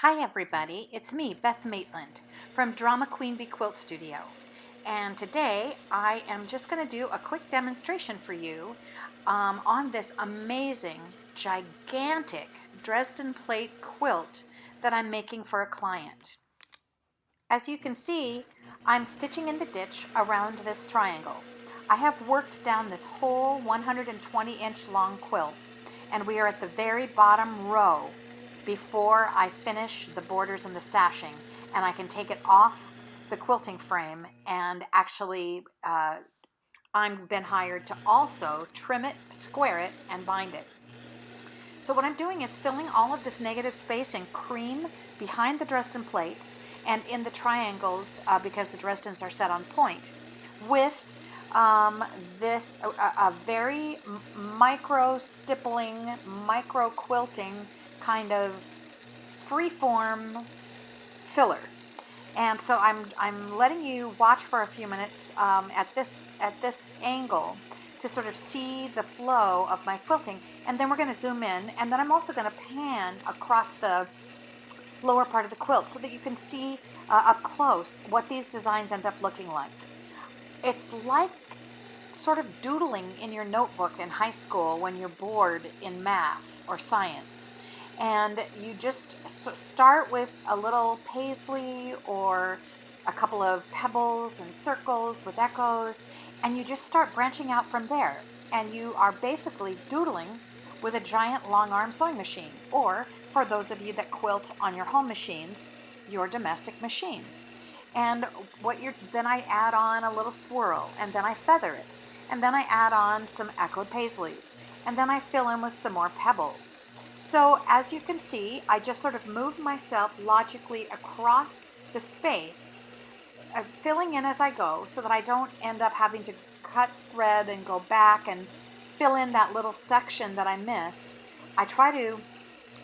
Hi everybody, it's me, Beth Maitland from Drama Queen Bee Quilt Studio. And today I am just going to do a quick demonstration for you on this amazing, gigantic Dresden Plate quilt that I'm making for a client. As you can see, I'm stitching in the ditch around this triangle. I have worked down this whole 120-inch long quilt, and we are at the very bottom row before I finish the borders and the sashing, and I can take it off the quilting frame and actually I've been hired to also trim it, square it, and bind it. So what I'm doing is filling all of this negative space in cream behind the Dresden plates and in the triangles because the Dresdens are set on point with this a very micro stippling, micro quilting kind of freeform filler. And so I'm letting you watch for a few minutes at this angle to sort of see the flow of my quilting, and then we're going to zoom in, and then I'm also going to pan across the lower part of the quilt so that you can see up close what these designs end up looking like. It's like sort of doodling in your notebook in high school when you're bored in math or science. And you just start with a little paisley or a couple of pebbles and circles with echoes, and you just start branching out from there. And you are basically doodling with a giant long arm sewing machine, or for those of you that quilt on your home machines, your domestic machine. And then I add on a little swirl, and then I feather it, and then I add on some echoed paisleys, and then I fill in with some more pebbles. So as you can see, I just sort of move myself logically across the space, filling in as I go so that I don't end up having to cut thread and go back and fill in that little section that I missed. I try to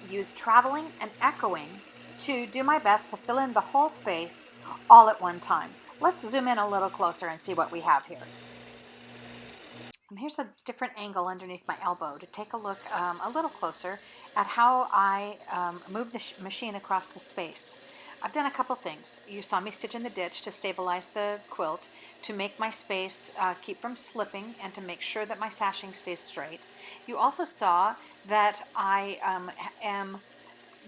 use traveling and echoing to do my best to fill in the whole space all at one time. Let's zoom in a little closer and see what we have here. Here's a different angle underneath my elbow to take a look a little closer at how I move the machine across the space. I've done a couple things. You saw me stitch in the ditch to stabilize the quilt, to make my space keep from slipping, and to make sure that my sashing stays straight. You also saw that I am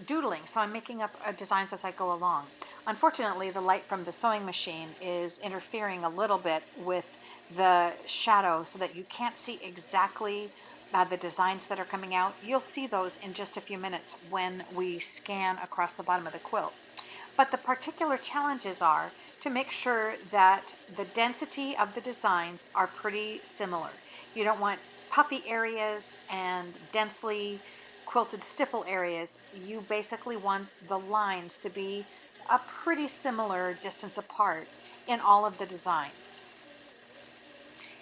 doodling, so I'm making up designs as I go along. Unfortunately, the light from the sewing machine is interfering a little bit with the shadow so that you can't see exactly the designs that are coming out. You'll see those in just a few minutes when we scan across the bottom of the quilt. But the particular challenges are to make sure that the density of the designs are pretty similar. You don't want puffy areas and densely quilted stipple areas. You basically want the lines to be a pretty similar distance apart in all of the designs.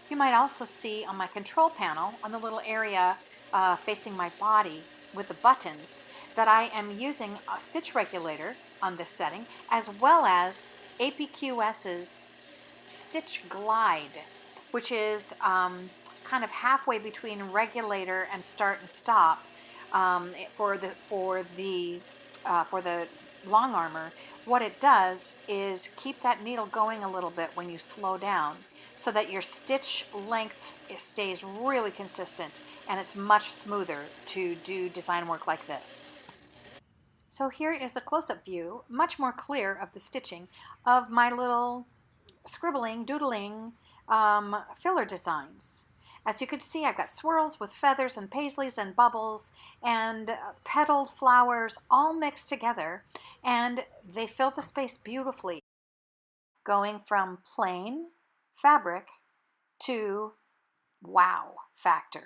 You might also see on my control panel, on the little area facing my body with the buttons, that I am using a stitch regulator on this setting, as well as APQS's Stitch Glide, which is kind of halfway between regulator and start and stop for the long armor. What it does is keep that needle going a little bit when you slow down, so that your stitch length stays really consistent and it's much smoother to do design work like this. So here is a close-up view, much more clear of the stitching of my little scribbling, doodling filler designs. As you can see, I've got swirls with feathers and paisleys and bubbles and petaled flowers all mixed together, and they fill the space beautifully, going from plain fabric to wow factor.